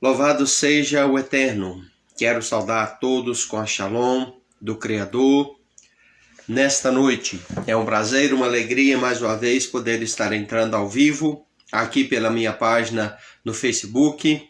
Louvado seja o Eterno. Quero saudar a todos com a Shalom do Criador nesta noite. É um prazer, uma alegria mais uma vez poder estar entrando ao vivo aqui pela minha página no Facebook.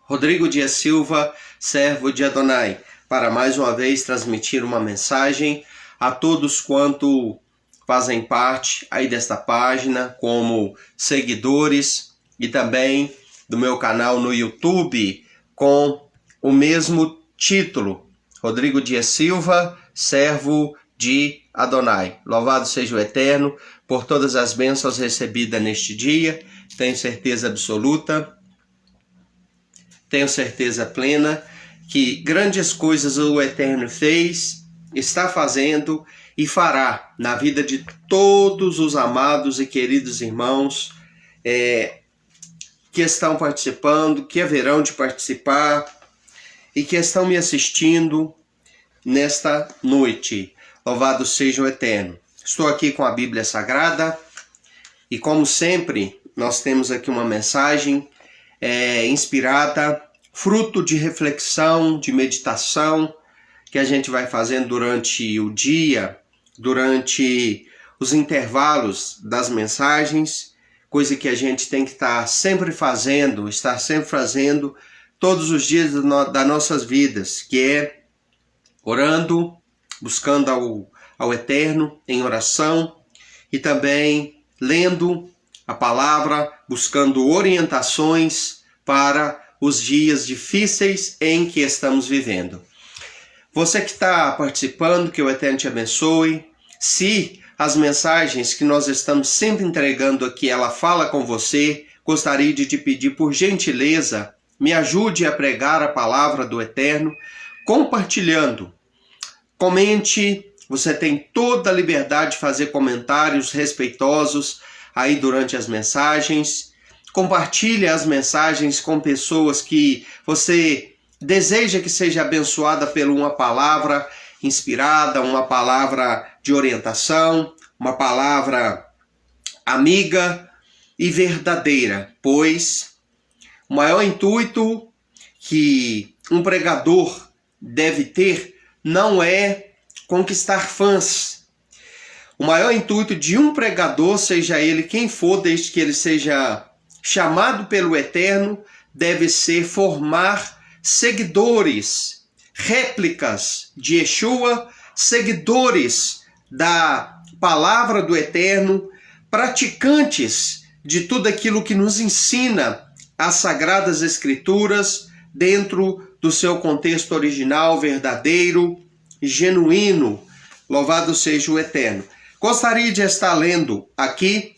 Rodrigo Dias Silva, servo de Adonai, para mais uma vez transmitir uma mensagem a todos quanto fazem parte aí desta página como seguidores e também do meu canal no YouTube com o mesmo título, Rodrigo Dias Silva, servo de Adonai. Louvado seja o Eterno por todas as bênçãos recebidas neste dia. Tenho certeza absoluta, tenho certeza plena que grandes coisas o Eterno fez, está fazendo e fará na vida de todos os amados e queridos irmãos que estão participando, que haverão de participar e que estão me assistindo nesta noite. Louvado seja o Eterno. Estou aqui com a Bíblia Sagrada e, como sempre, nós temos aqui uma mensagem inspirada, fruto de reflexão, de meditação, que a gente vai fazendo durante o dia, durante os intervalos das mensagens, coisa que a gente tem que estar sempre fazendo todos os dias das nossas vidas, que é orando, buscando ao Eterno em oração e também lendo a palavra, buscando orientações para os dias difíceis em que estamos vivendo. Você que está participando, que o Eterno te abençoe. Se as mensagens que nós estamos sempre entregando aqui, ela fala com você, gostaria de te pedir, por gentileza, me ajude a pregar a palavra do Eterno, compartilhando. Comente, você tem toda a liberdade de fazer comentários respeitosos aí durante as mensagens. Compartilhe as mensagens com pessoas que você deseja que seja abençoada por uma palavra inspirada, uma palavra de orientação, uma palavra amiga e verdadeira, pois o maior intuito que um pregador deve ter não é conquistar fãs. O maior intuito de um pregador, seja ele quem for, desde que ele seja chamado pelo Eterno, deve ser formar seguidores, réplicas de Yeshua, seguidores da palavra do Eterno, praticantes de tudo aquilo que nos ensina as Sagradas Escrituras dentro do seu contexto original, verdadeiro, genuíno. Louvado seja o Eterno. Gostaria de estar lendo aqui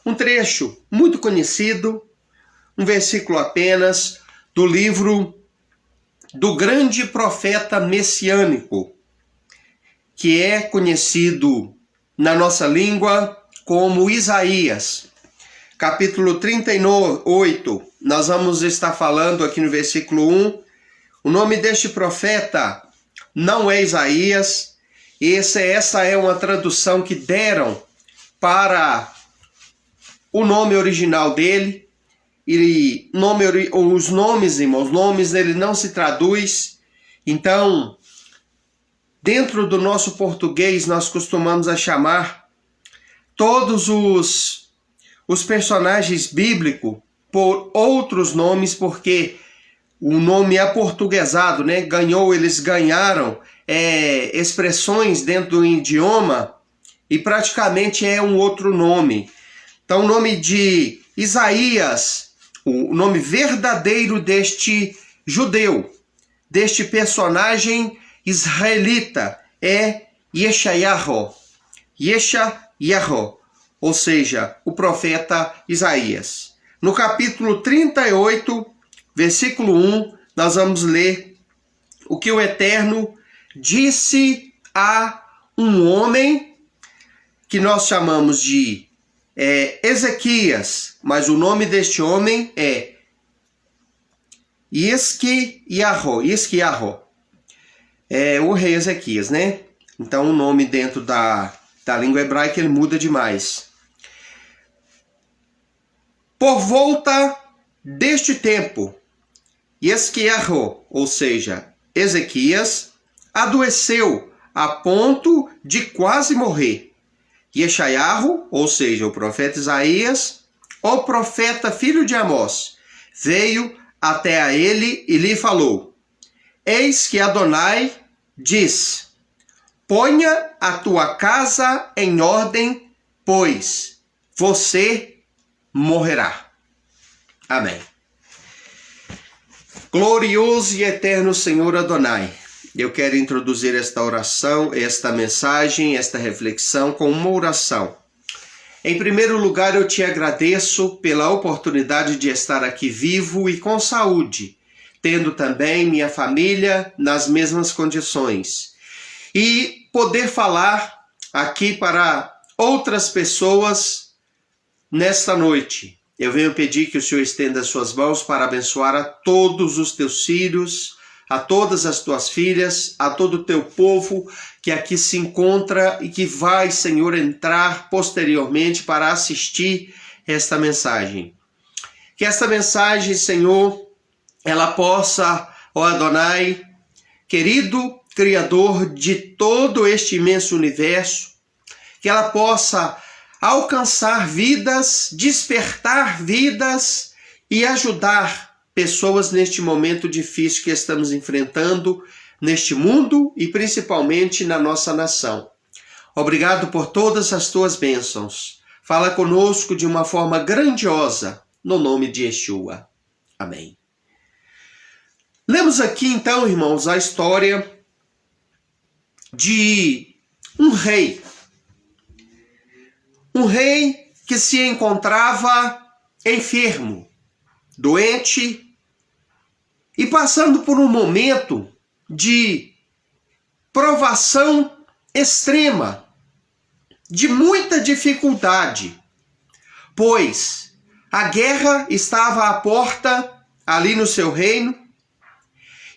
um trecho muito conhecido, um versículo apenas, do livro do grande profeta messiânico, que é conhecido na nossa língua como Isaías. Capítulo 38, nós vamos estar falando aqui no versículo 1. O nome deste profeta não é Isaías. Essa é uma tradução que deram para o nome original dele. E os nomes, irmãos, os nomes dele não se traduz. Então, dentro do nosso português, nós costumamos a chamar todos os personagens bíblicos por outros nomes, porque o nome é aportuguesado, né? Eles ganharam expressões dentro do idioma e praticamente é um outro nome. Então, o nome de Isaías, o nome verdadeiro deste judeu, deste personagem israelita, é Yeshayahu, ou seja, o profeta Isaías. No capítulo 38, versículo 1, nós vamos ler o que o Eterno disse a um homem que nós chamamos de Ezequias, mas o nome deste homem é Hisquiyahu, é o rei Ezequias, né? Então o nome dentro da língua hebraica ele muda demais. Por volta deste tempo, Yesquiarro, ou seja, Ezequias, adoeceu a ponto de quase morrer. Yeshayahu, ou seja, o profeta Isaías, o profeta filho de Amós, veio até a ele e lhe falou: Eis que Adonai diz: ponha a tua casa em ordem, pois você morrerá. Amém. Glorioso e eterno Senhor Adonai, eu quero introduzir esta oração, esta mensagem, esta reflexão com uma oração. Em primeiro lugar, eu te agradeço pela oportunidade de estar aqui vivo e com saúde, tendo também minha família nas mesmas condições, e poder falar aqui para outras pessoas nesta noite. Eu venho pedir que o Senhor estenda as suas mãos para abençoar a todos os teus filhos, a todas as tuas filhas, a todo o teu povo que aqui se encontra e que vai, Senhor, entrar posteriormente para assistir esta mensagem. Que esta mensagem, Senhor, ela possa, ó Adonai, querido Criador de todo este imenso universo, que ela possa alcançar vidas, despertar vidas e ajudar pessoas neste momento difícil que estamos enfrentando neste mundo e principalmente na nossa nação. Obrigado por todas as tuas bênçãos. Fala conosco de uma forma grandiosa, no nome de Yeshua. Amém. Lemos aqui então, irmãos, a história de um rei. Um rei que se encontrava enfermo, doente e passando por um momento de provação extrema, de muita dificuldade, pois a guerra estava à porta ali no seu reino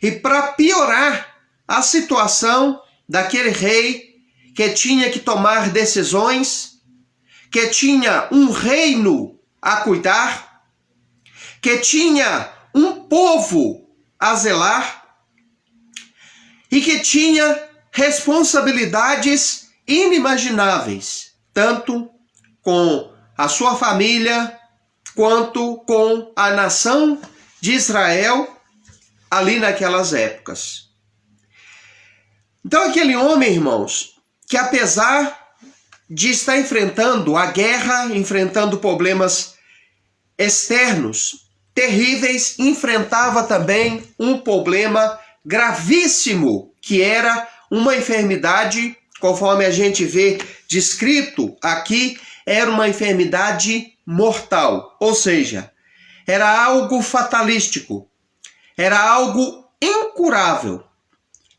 e para piorar a situação daquele rei que tinha que tomar decisões, que tinha um reino a cuidar, que tinha um povo a zelar e que tinha responsabilidades inimagináveis, tanto com a sua família quanto com a nação de Israel ali naquelas épocas. Então aquele homem, irmãos, que apesar de estar enfrentando a guerra, enfrentando problemas externos terríveis, enfrentava também um problema gravíssimo, que era uma enfermidade, conforme a gente vê descrito aqui, era uma enfermidade mortal, ou seja, era algo fatalístico, era algo incurável,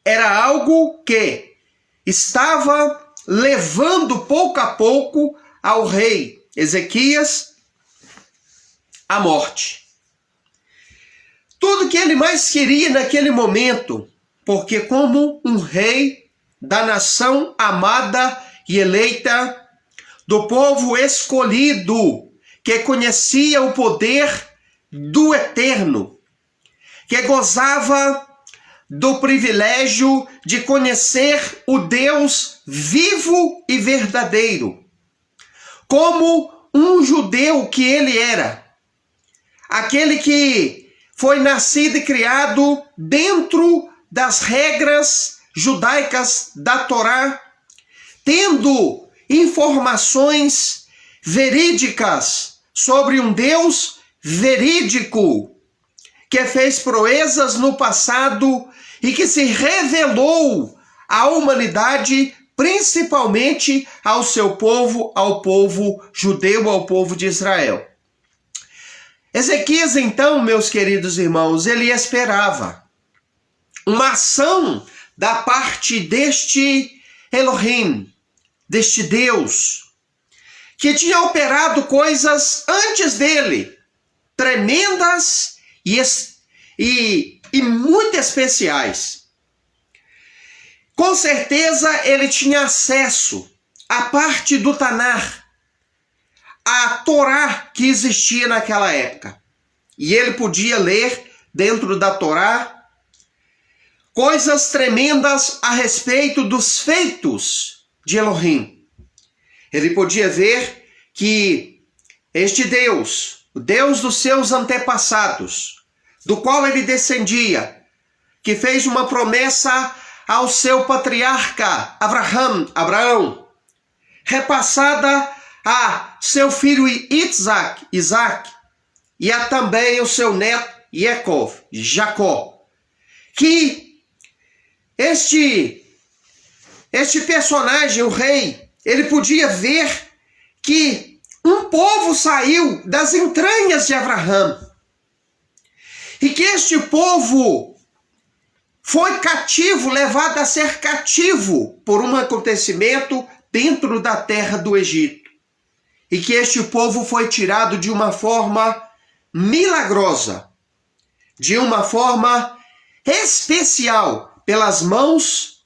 era algo que estava levando pouco a pouco ao rei Ezequias a morte. Tudo que ele mais queria naquele momento, porque como um rei da nação amada e eleita, do povo escolhido, que conhecia o poder do Eterno, que gozava do privilégio de conhecer o Deus vivo e verdadeiro, como um judeu que ele era, aquele que foi nascido e criado dentro das regras judaicas da Torá, tendo informações verídicas sobre um Deus verídico, que fez proezas no passado e que se revelou à humanidade, principalmente ao seu povo, ao povo judeu, ao povo de Israel. Ezequias, então, meus queridos irmãos, ele esperava uma ação da parte deste Elohim, deste Deus, que tinha operado coisas antes dele, tremendas e muito especiais. Com certeza ele tinha acesso à parte do Tanar, à Torá que existia naquela época. E ele podia ler dentro da Torá coisas tremendas a respeito dos feitos de Elohim. Ele podia ver que este Deus, o Deus dos seus antepassados, do qual ele descendia, que fez uma promessa ao seu patriarca Abraão, repassada a seu filho Isaac, e a também o seu neto Jacó, que este personagem, o rei, ele podia ver que um povo saiu das entranhas de Abraão, e que este povo foi cativo, levado a ser cativo por um acontecimento dentro da terra do Egito. E que este povo foi tirado de uma forma milagrosa, de uma forma especial, pelas mãos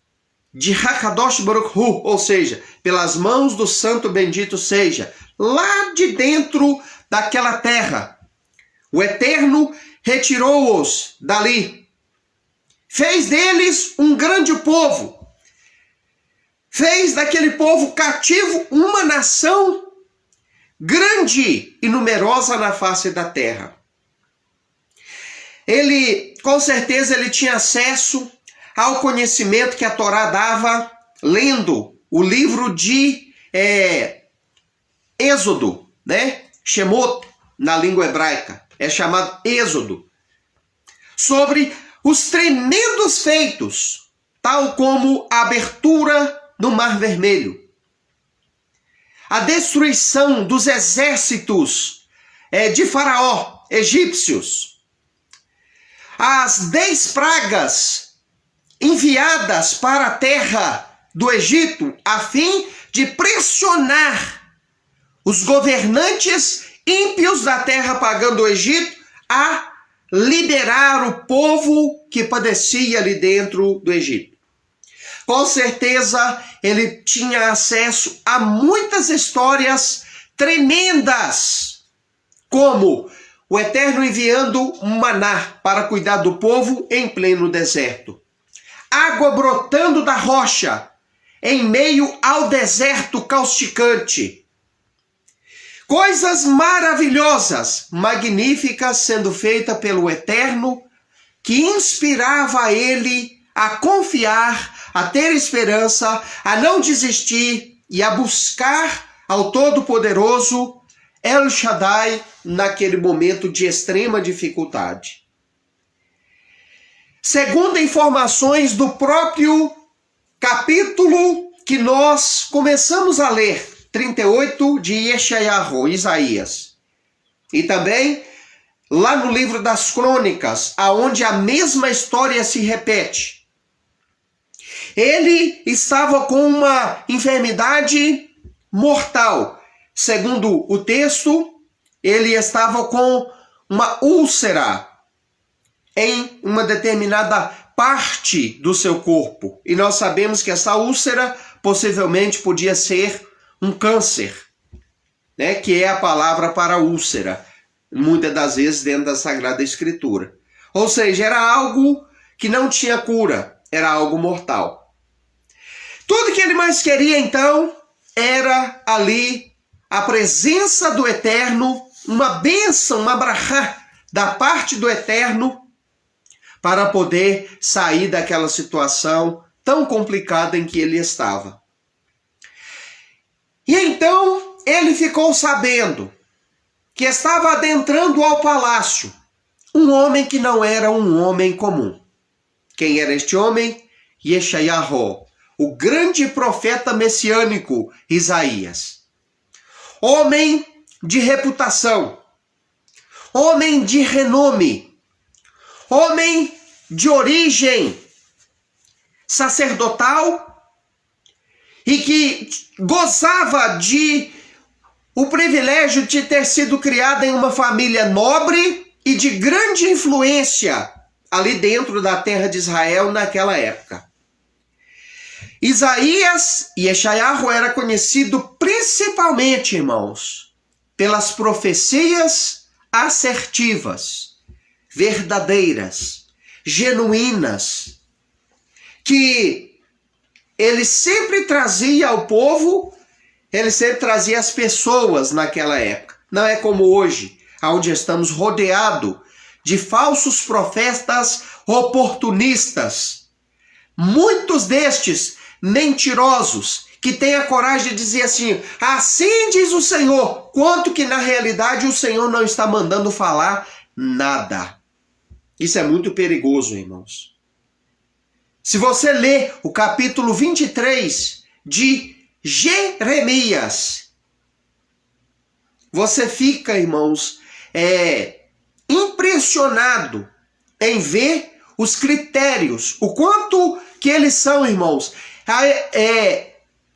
de Hakadosh Baruch Hu, ou seja, pelas mãos do Santo Bendito seja, lá de dentro daquela terra. O Eterno retirou-os dali, fez deles um grande povo, fez daquele povo cativo uma nação grande e numerosa na face da terra. Ele, com certeza, ele tinha acesso ao conhecimento que a Torá dava, lendo o livro de Êxodo, né? Shemot, na língua hebraica, é chamado Êxodo, sobre os tremendos feitos, tal como a abertura do Mar Vermelho, a destruição dos exércitos de Faraó, egípcios, as 10 pragas enviadas para a terra do Egito, a fim de pressionar os governantes ímpios da terra pagã do Egito a liberar o povo que padecia ali dentro do Egito. Com certeza, ele tinha acesso a muitas histórias tremendas, como o Eterno enviando um maná para cuidar do povo em pleno deserto, água brotando da rocha em meio ao deserto causticante, coisas maravilhosas, magníficas, sendo feitas pelo Eterno, que inspirava ele a confiar, a ter esperança, a não desistir e a buscar ao Todo-Poderoso El Shaddai naquele momento de extrema dificuldade. Segundo informações do próprio capítulo que nós começamos a ler, 38 de Yeshayahu, Isaías, e também lá no livro das Crônicas, aonde a mesma história se repete. Ele estava com uma enfermidade mortal. Segundo o texto, ele estava com uma úlcera em uma determinada parte do seu corpo. E nós sabemos que essa úlcera possivelmente podia ser um câncer, né? Que é a palavra para úlcera, muitas das vezes dentro da Sagrada Escritura. Ou seja, era algo que não tinha cura, era algo mortal. Tudo que ele mais queria, então, era ali a presença do Eterno, uma bênção, uma brachá da parte do Eterno, para poder sair daquela situação tão complicada em que ele estava. E então ele ficou sabendo que estava adentrando ao palácio um homem que não era um homem comum. Quem era este homem? Yeshayahu, o grande profeta messiânico Isaías. Homem de reputação, homem de renome, homem de origem sacerdotal e que gozava de o privilégio de ter sido criado em uma família nobre e de grande influência ali dentro da terra de Israel naquela época. Isaías e Yeshayahu era conhecido principalmente, irmãos, pelas profecias assertivas, verdadeiras, genuínas, que ele sempre trazia ao povo, ele sempre trazia as pessoas naquela época. Não é como hoje, onde estamos rodeados de falsos profetas oportunistas. Muitos destes mentirosos que têm a coragem de dizer assim, assim diz o Senhor, quanto que na realidade o Senhor não está mandando falar nada. Isso é muito perigoso, irmãos. Se você ler o capítulo 23 de Jeremias, você fica, irmãos, impressionado em ver os critérios, o quanto que eles são, irmãos,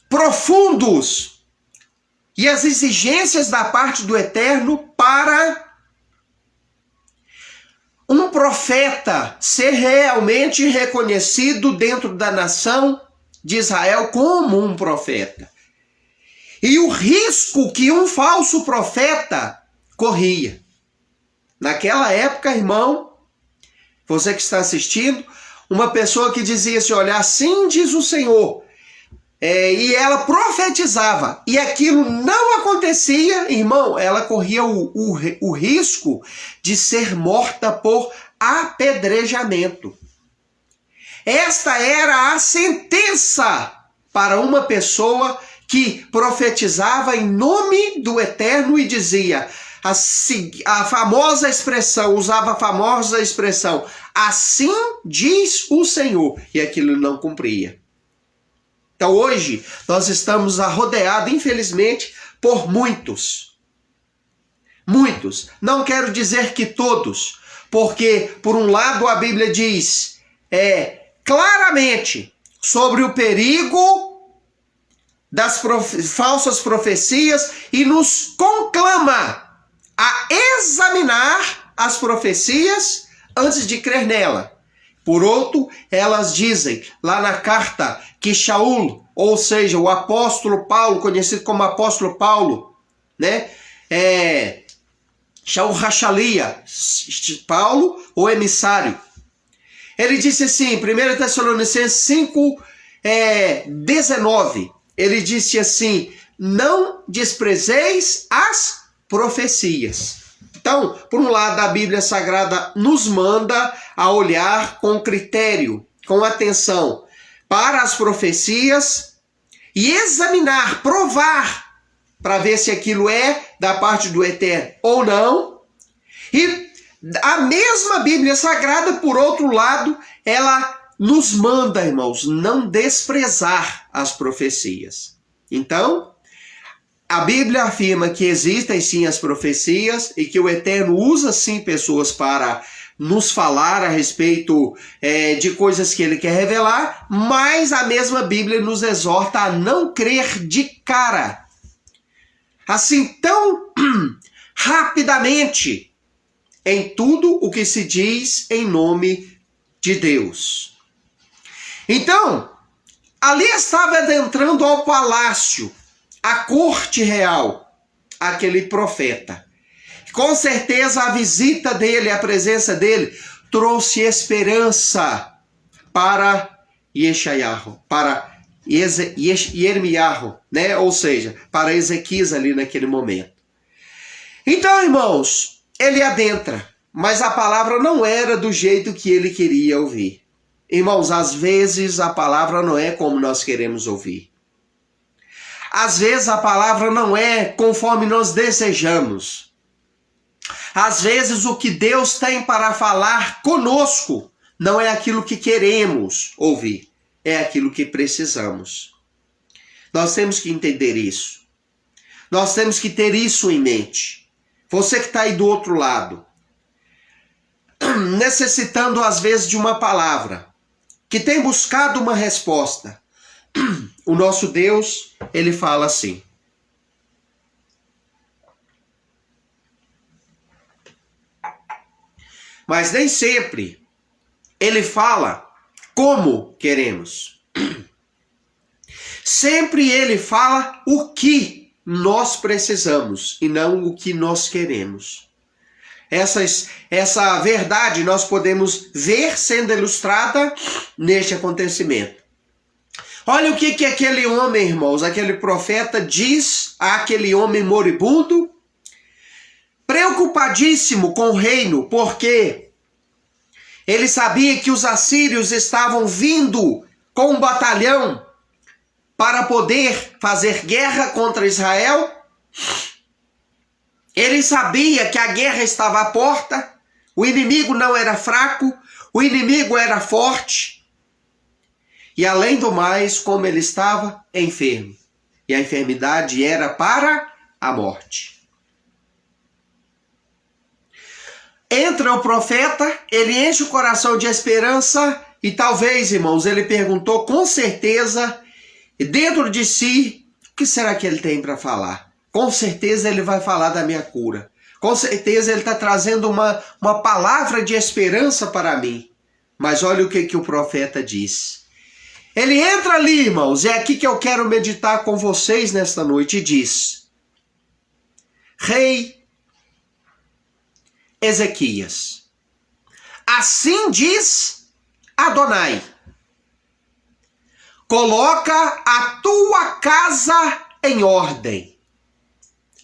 profundos, e as exigências da parte do Eterno para um profeta ser realmente reconhecido dentro da nação de Israel como um profeta. E o risco que um falso profeta corria. Naquela época, irmão, você que está assistindo, uma pessoa que dizia assim, olha, assim diz o Senhor, e ela profetizava, e aquilo não acontecia, irmão, ela corria o risco de ser morta por apedrejamento. Esta era a sentença para uma pessoa que profetizava em nome do Eterno e dizia, a famosa expressão, usava a famosa expressão, assim diz o Senhor, e aquilo não cumpria. Então hoje nós estamos rodeados, infelizmente, por muitos. Muitos. Não quero dizer que todos, porque por um lado a Bíblia diz claramente sobre o perigo das falsas profecias e nos conclama a examinar as profecias antes de crer nela. Por outro, elas dizem lá na carta que Shaul, ou seja, o apóstolo Paulo, conhecido como apóstolo Paulo, né? Shaul Rachalia, Paulo, o emissário. Ele disse assim, 1 Tessalonicenses 5, 19, ele disse assim, não desprezeis as profecias. Então, por um lado, a Bíblia Sagrada nos manda a olhar com critério, com atenção, para as profecias e examinar, provar, para ver se aquilo é da parte do Eterno ou não. E a mesma Bíblia Sagrada, por outro lado, ela nos manda, irmãos, não desprezar as profecias. Então, a Bíblia afirma que existem sim as profecias e que o Eterno usa sim pessoas para nos falar a respeito de coisas que ele quer revelar, mas a mesma Bíblia nos exorta a não crer de cara, assim tão rapidamente, em tudo o que se diz em nome de Deus. Então, ali estava adentrando ao palácio, a corte real, aquele profeta. Com certeza a visita dele, a presença dele, trouxe esperança para Yeshayahu, para Yermiyahu, né? Ou seja, para Ezequias ali naquele momento. Então, irmãos, ele adentra, mas a palavra não era do jeito que ele queria ouvir. Irmãos, às vezes a palavra não é como nós queremos ouvir. Às vezes a palavra não é conforme nós desejamos. Às vezes o que Deus tem para falar conosco não é aquilo que queremos ouvir, é aquilo que precisamos. Nós temos que entender isso. Nós temos que ter isso em mente. Você que está aí do outro lado, necessitando às vezes de uma palavra, que tem buscado uma resposta, o nosso Deus, ele fala assim. Mas nem sempre ele fala como queremos. Sempre ele fala o que nós precisamos e não o que nós queremos. Essa verdade nós podemos ver sendo ilustrada neste acontecimento. Olha o que aquele homem, irmãos, aquele profeta diz àquele homem moribundo, preocupadíssimo com o reino, porque ele sabia que os assírios estavam vindo com um batalhão para poder fazer guerra contra Israel. Ele sabia que a guerra estava à porta, o inimigo não era fraco, o inimigo era forte. E além do mais, como ele estava enfermo. E a enfermidade era para a morte. Entra o profeta, ele enche o coração de esperança e talvez, irmãos, ele perguntou com certeza, dentro de si, o que será que ele tem para falar? Com certeza ele vai falar da minha cura. Com certeza ele está trazendo uma palavra de esperança para mim. Mas olha o que o profeta diz. Ele entra ali, irmãos, é aqui que eu quero meditar com vocês nesta noite, e diz: Rei Ezequias, assim diz Adonai, coloca a tua casa em ordem,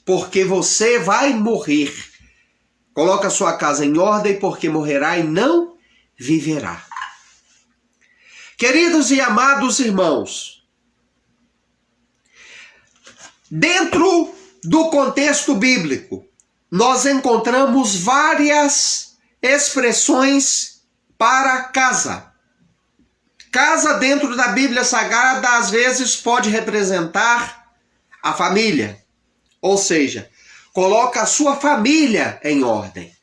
porque você vai morrer. Coloca a sua casa em ordem, porque morrerá e não viverá. Queridos e amados irmãos, dentro do contexto bíblico, nós encontramos várias expressões para casa. Casa dentro da Bíblia Sagrada às vezes pode representar a família. Ou seja, coloca a sua família em ordem.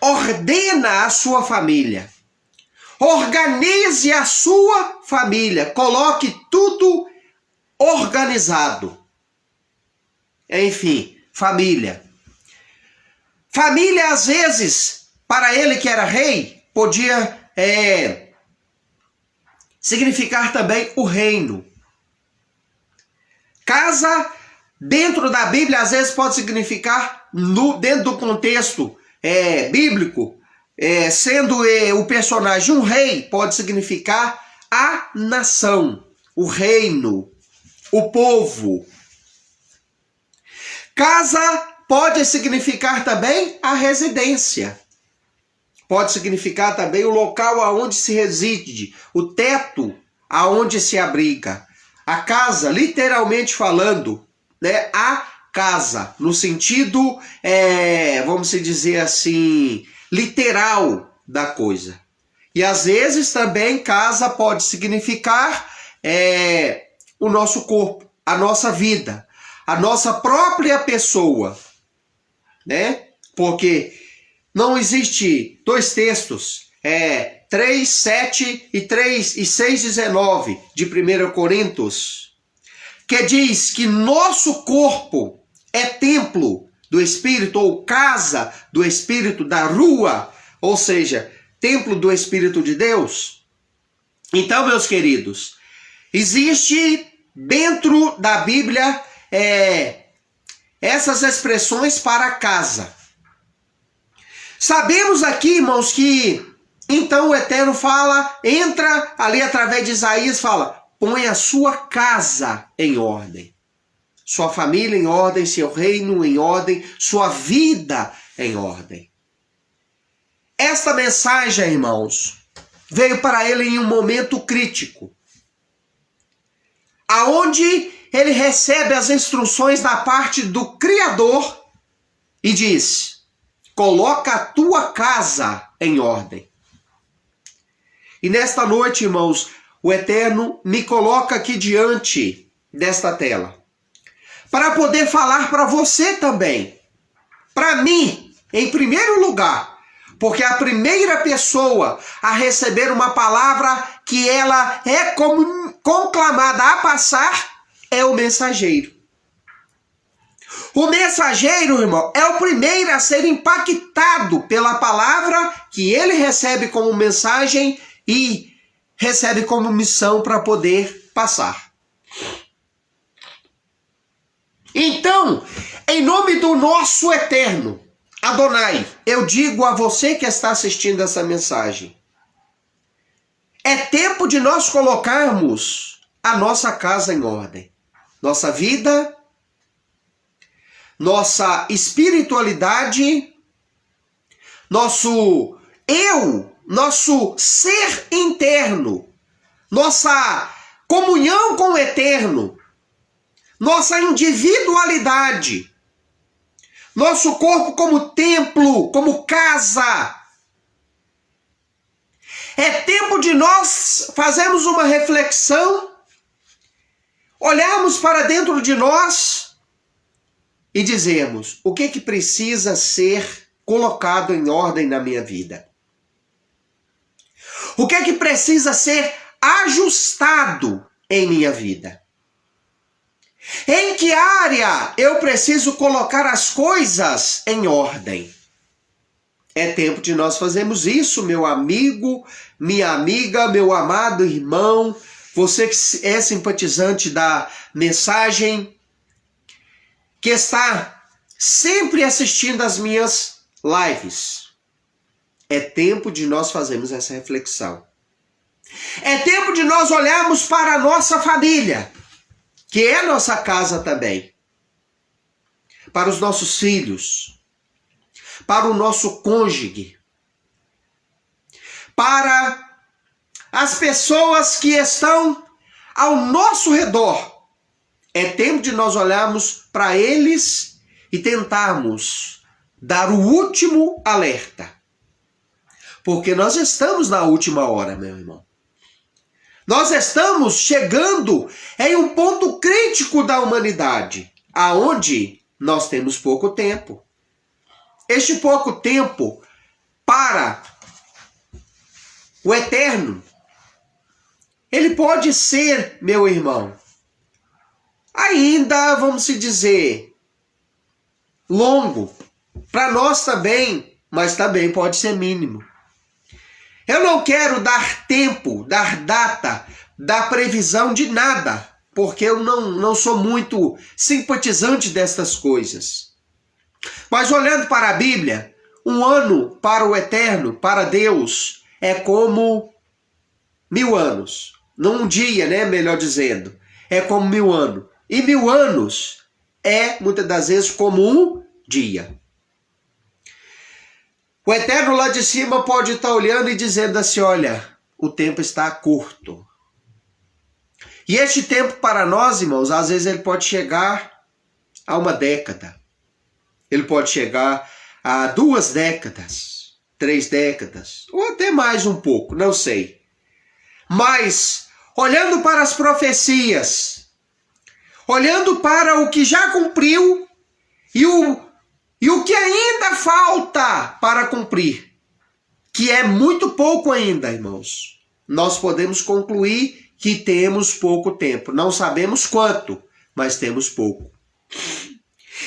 Ordena a sua família. Organize a sua família. Coloque tudo organizado. Enfim, família. Família, às vezes, para ele que era rei, podia significar também o reino. Casa, dentro da Bíblia, às vezes pode significar, dentro do contexto bíblico, sendo o personagem um rei, pode significar a nação, o reino, o povo. Casa pode significar também a residência. Pode significar também o local aonde se reside, o teto aonde se abriga. A casa, literalmente falando, né, a casa, no sentido, vamos dizer assim, literal da coisa. E às vezes também casa pode significar o nosso corpo, a nossa vida, a nossa própria pessoa, né? Porque não existe dois textos, 3, 7 e 6, 19 de 1 Coríntios, que diz que nosso corpo é templo do Espírito, ou casa do Espírito, da rua, ou seja, templo do Espírito de Deus. Então, meus queridos, existe dentro da Bíblia essas expressões para casa. Sabemos aqui, irmãos, que então o Eterno fala, entra ali através de Isaías, fala, põe a sua casa em ordem. Sua família em ordem, seu reino em ordem, sua vida em ordem. Esta mensagem, irmãos, veio para ele em um momento crítico, aonde ele recebe as instruções da parte do Criador e diz, coloca a tua casa em ordem. E nesta noite, irmãos, o Eterno me coloca aqui diante desta tela, para poder falar para você também, para mim, em primeiro lugar, porque a primeira pessoa a receber uma palavra que ela é conclamada a passar é o mensageiro. O mensageiro, irmão, é o primeiro a ser impactado pela palavra que ele recebe como mensagem e recebe como missão para poder passar. Então, em nome do nosso Eterno, Adonai, eu digo a você que está assistindo essa mensagem, é tempo de nós colocarmos a nossa casa em ordem. Nossa vida, nossa espiritualidade, nosso eu, nosso ser interno, nossa comunhão com o eterno, nossa individualidade, nosso corpo como templo, como casa. É tempo de nós fazermos uma reflexão, olharmos para dentro de nós e dizermos o que precisa ser colocado em ordem na minha vida. O que precisa ser ajustado em minha vida. Em que área eu preciso colocar as coisas em ordem? É tempo de nós fazermos isso, meu amigo, minha amiga, meu amado irmão, você que é simpatizante da mensagem, que está sempre assistindo as minhas lives. É tempo de nós fazermos essa reflexão. É tempo de nós olharmos para a nossa família, que é a nossa casa também. Para os nossos filhos, para o nosso cônjuge, para as pessoas que estão ao nosso redor. É tempo de nós olharmos para eles e tentarmos dar o último alerta. Porque nós estamos na última hora, meu irmão. Nós estamos chegando em um ponto crítico da humanidade, aonde nós temos pouco tempo. Este pouco tempo para o eterno, ele pode ser, meu irmão, ainda, vamos se dizer, longo. Para nós também, mas também pode ser mínimo. Eu não quero dar tempo, dar data, dar previsão de nada, porque eu não sou muito simpatizante destas coisas. Mas olhando para a Bíblia, um ano para o eterno, para Deus, é como 1000 anos. Num dia, né, melhor dizendo, é como 1000 anos. E 1000 anos é, muitas das vezes, como um dia. O eterno lá de cima pode estar olhando e dizendo assim, olha, o tempo está curto. E este tempo para nós, irmãos, às vezes ele pode chegar a 1 década. Ele pode chegar a 2 décadas, 3 décadas, ou até mais um pouco, não sei. Mas, olhando para as profecias, olhando para o que já cumpriu e o que ainda falta para cumprir, que é muito pouco ainda, irmãos, nós podemos concluir que temos pouco tempo. Não sabemos quanto, mas temos pouco.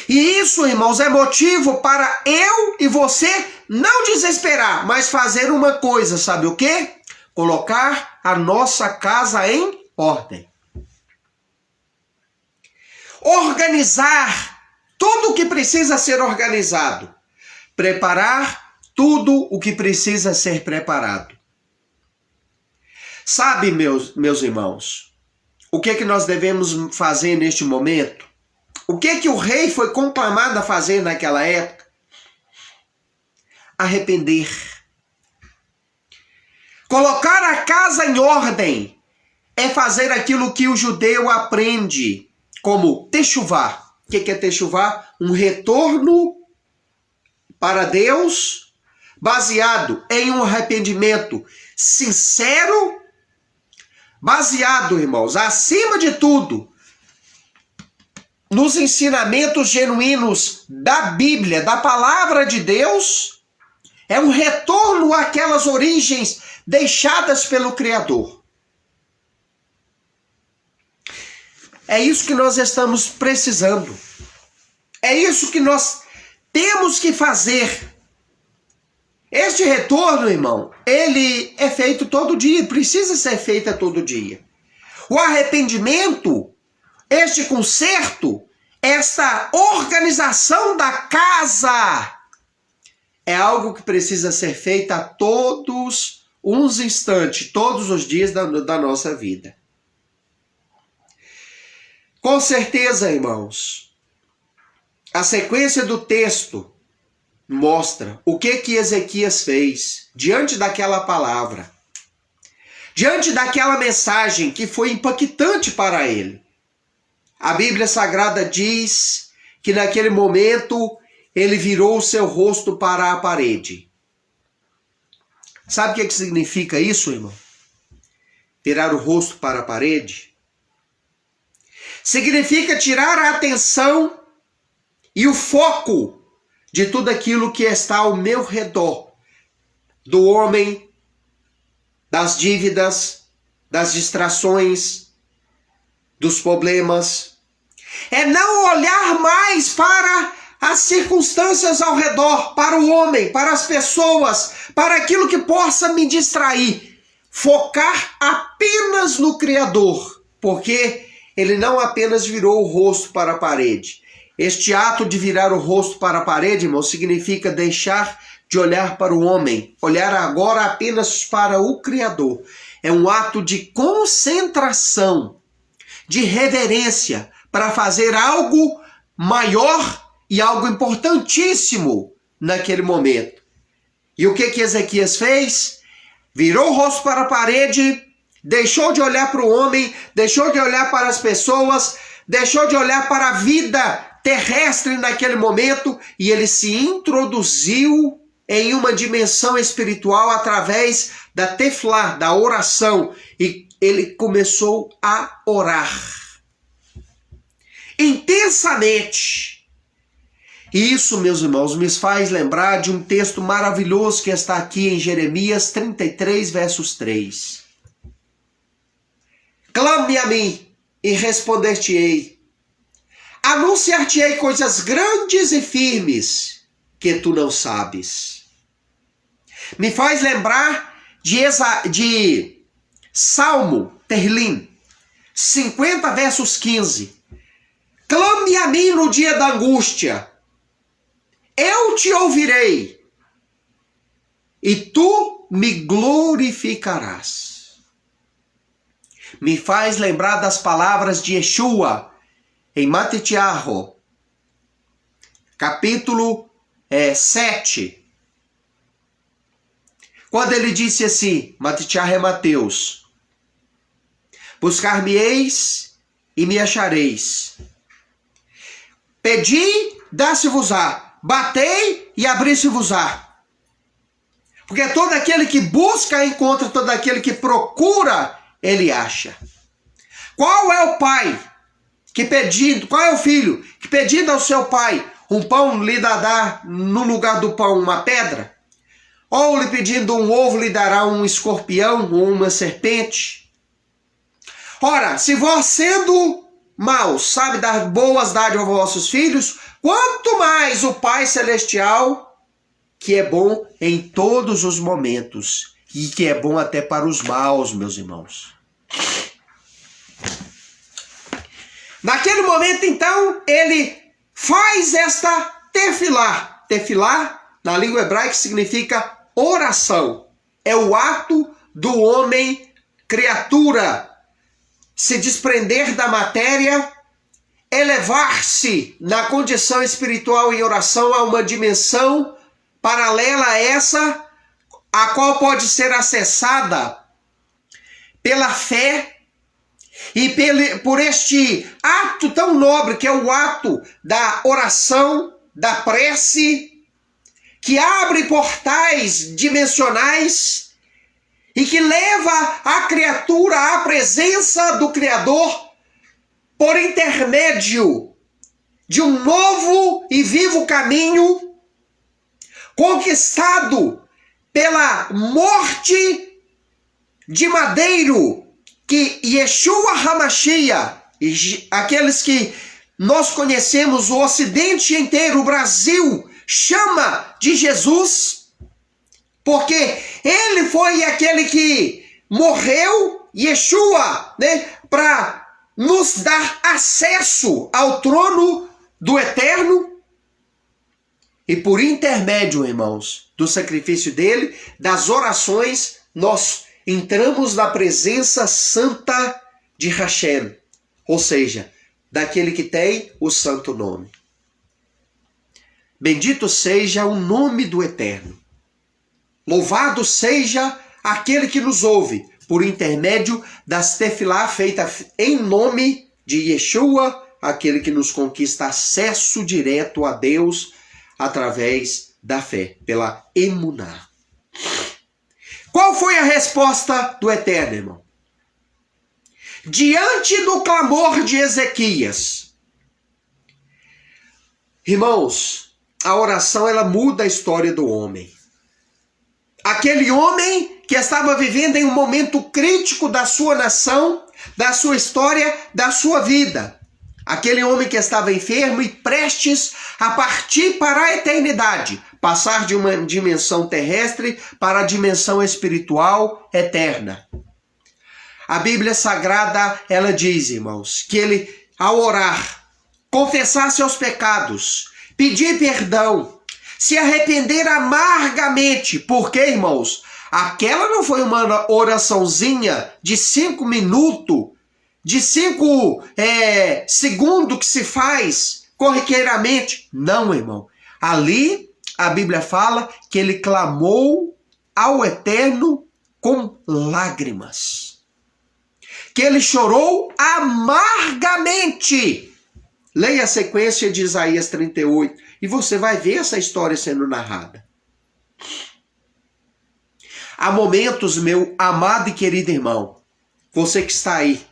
E isso, irmãos, é motivo para eu e você não desesperar, mas fazer uma coisa, sabe o quê? Colocar a nossa casa em ordem. Organizar tudo o que precisa ser organizado. Preparar tudo o que precisa ser preparado. Sabe, meus irmãos, o que nós devemos fazer neste momento? O que o rei foi conclamado a fazer naquela época? Arrepender. Colocar a casa em ordem é fazer aquilo que o judeu aprende como techuvá. O que é techuvá? Um retorno para Deus baseado em um arrependimento sincero, baseado, irmãos, acima de tudo, nos ensinamentos genuínos da Bíblia, da palavra de Deus. É um retorno àquelas origens deixadas pelo Criador. É isso que nós estamos precisando. É isso que nós temos que fazer. Este retorno, irmão, ele é feito todo dia, precisa ser feito todo dia. O arrependimento, este conserto, esta organização da casa, é algo que precisa ser feito a todos uns instantes, todos os dias da nossa vida. Com certeza, irmãos, a sequência do texto mostra o que Ezequias fez diante daquela palavra, diante daquela mensagem que foi impactante para ele. A Bíblia Sagrada diz que naquele momento ele virou o seu rosto para a parede. Sabe o que significa isso, irmão? Virar o rosto para a parede? Significa tirar a atenção e o foco de tudo aquilo que está ao meu redor. Do homem, das dívidas, das distrações, dos problemas. É não olhar mais para as circunstâncias ao redor, para o homem, para as pessoas, para aquilo que possa me distrair. Focar apenas no Criador, porque ele não apenas virou o rosto para a parede. Este ato de virar o rosto para a parede, irmão, significa deixar de olhar para o homem, olhar agora apenas para o Criador. É um ato de concentração, de reverência, para fazer algo maior e algo importantíssimo naquele momento. E o que Ezequias fez? Virou o rosto para a parede, deixou de olhar para o homem, deixou de olhar para as pessoas, deixou de olhar para a vida terrestre naquele momento, e ele se introduziu em uma dimensão espiritual através da tefilá, da oração, e ele começou a orar intensamente. E isso, meus irmãos, me faz lembrar de um texto maravilhoso que está aqui em Jeremias 33, versos 3. Clame a mim e responder-te-ei. Anunciar-te-ei coisas grandes e firmes que tu não sabes. Me faz lembrar de Salmo, Terlim, 50, versos 15. Clame a mim no dia da angústia. Eu te ouvirei, e tu me glorificarás. Me faz lembrar das palavras de Yeshua, em Matitiahu, capítulo 7. Quando ele disse assim, Matitiahu é Mateus: buscar-me-eis e me achareis. Pedi, dá-se-vos-á. Batei e abri-se-vos-á. Porque todo aquele que busca, encontra, todo aquele que procura, ele acha. Qual é o pai que pedindo, qual é o filho que pedindo ao seu pai um pão lhe dará no lugar do pão uma pedra? Ou lhe pedindo um ovo lhe dará um escorpião ou uma serpente? Ora, se vós sendo maus sabe dar boas dádivas aos vossos filhos, quanto mais o Pai Celestial, que é bom em todos os momentos, e que é bom até para os maus, meus irmãos. Naquele momento, então, ele faz esta tefilá. Tefilá, na língua hebraica, significa oração. É o ato do homem, criatura, se desprender da matéria, elevar-se na condição espiritual em oração a uma dimensão paralela a essa, a qual pode ser acessada pela fé e por este ato tão nobre que é o ato da oração, da prece, que abre portais dimensionais e que leva a criatura à presença do Criador por intermédio de um novo e vivo caminho conquistado pela morte de madeiro que Yeshua HaMashiach, aqueles que nós conhecemos, o Ocidente inteiro, o Brasil, chama de Jesus, porque ele foi aquele que morreu, Yeshua, para nos dar acesso ao trono do Eterno. E por intermédio, irmãos, do sacrifício dele, das orações, nós entramos na presença santa de Hashem, ou seja, daquele que tem o santo nome. Bendito seja o nome do Eterno. Louvado seja aquele que nos ouve, por intermédio das tefilá feita em nome de Yeshua, aquele que nos conquista acesso direto a Deus através da fé, pela emuná. Qual foi a resposta do Eterno, irmão? Diante do clamor de Ezequias. Irmãos, a oração ela muda a história do homem. Aquele homem que estava vivendo em um momento crítico da sua nação, da sua história, da sua vida. Aquele homem que estava enfermo e prestes a partir para a eternidade, passar de uma dimensão terrestre para a dimensão espiritual eterna. A Bíblia Sagrada, ela diz, irmãos, que ele, ao orar, confessar seus pecados, pedir perdão, se arrepender amargamente. Porque, irmãos, aquela não foi uma oraçãozinha de 5 minutos, de 5 segundos que se faz corriqueiramente. Não, irmão. Ali, a Bíblia fala que ele clamou ao Eterno com lágrimas. Que ele chorou amargamente. Leia a sequência de Isaías 38 e você vai ver essa história sendo narrada. Há momentos, meu amado e querido irmão, você que está aí,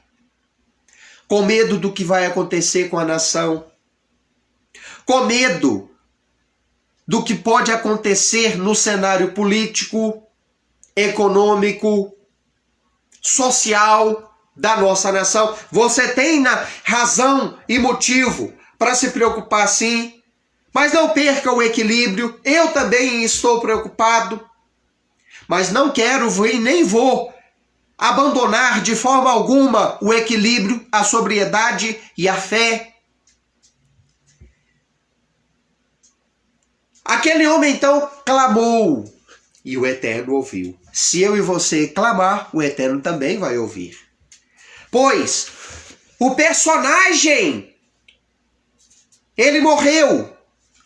com medo do que vai acontecer com a nação, com medo do que pode acontecer no cenário político, econômico, social da nossa nação. Você tem razão e motivo para se preocupar sim, mas não perca o equilíbrio. Eu também estou preocupado, mas não quero e nem vou abandonar de forma alguma o equilíbrio, a sobriedade e a fé. Aquele homem então clamou e o Eterno ouviu. Se eu e você clamar, o Eterno também vai ouvir. Pois o personagem, ele morreu,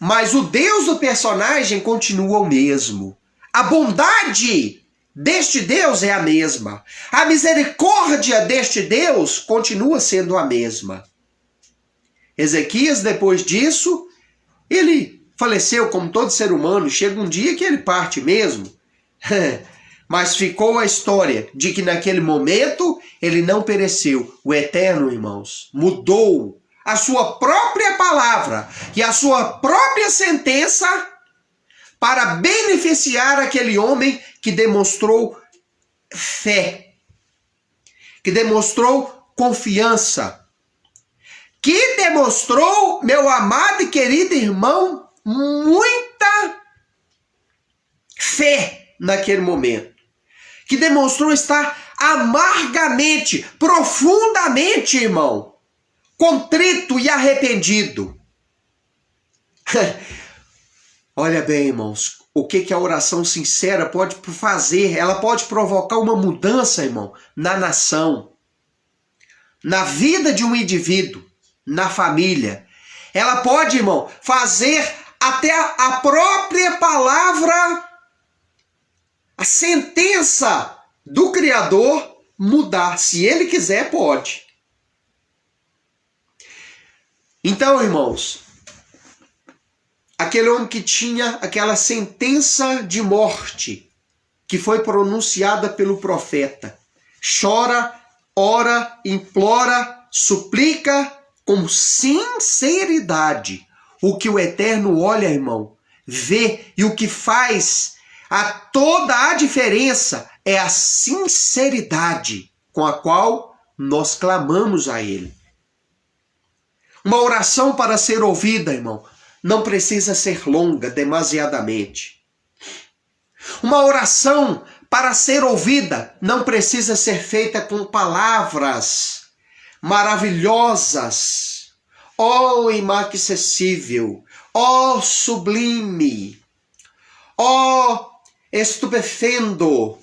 mas o Deus do personagem continua o mesmo. A bondade deste Deus é a mesma. A misericórdia deste Deus continua sendo a mesma. Ezequias, depois disso, ele faleceu como todo ser humano. Chega um dia que ele parte mesmo. Mas ficou a história de que naquele momento ele não pereceu. O Eterno, irmãos, mudou a sua própria palavra e a sua própria sentença para beneficiar aquele homem que demonstrou fé, que demonstrou confiança, que demonstrou, meu amado e querido irmão, muita fé naquele momento, que demonstrou estar amargamente, profundamente, irmão, contrito e arrependido. Olha bem, irmãos, o que a oração sincera pode fazer? Ela pode provocar uma mudança, irmão, na nação, na vida de um indivíduo, na família. Ela pode, irmão, fazer até a própria palavra, a sentença do Criador mudar. Se ele quiser, pode. Então, irmãos, aquele homem que tinha aquela sentença de morte que foi pronunciada pelo profeta, chora, ora, implora, suplica com sinceridade. O que o Eterno olha, irmão, vê, e o que faz toda a diferença é a sinceridade com a qual nós clamamos a Ele. Uma oração para ser ouvida, irmão, não precisa ser longa demasiadamente. Uma oração para ser ouvida não precisa ser feita com palavras maravilhosas, inaccessível, ó sublime, ó estupefendo,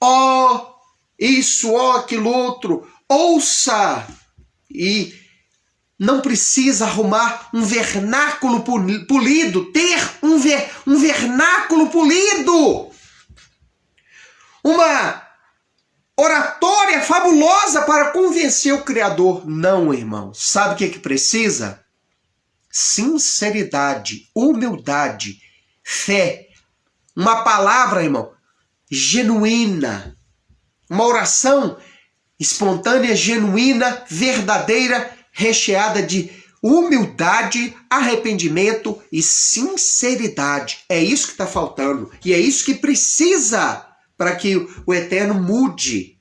ó isso, ó aquilo outro. Ouça! E não precisa arrumar um vernáculo polido, ter um vernáculo polido. Uma oratória fabulosa para convencer o Criador. Não, irmão. Sabe o que precisa? Sinceridade, humildade, fé. Uma palavra, irmão, genuína. Uma oração espontânea, genuína, verdadeira, recheada de humildade, arrependimento e sinceridade. É isso que está faltando. E é isso que precisa para que o Eterno mude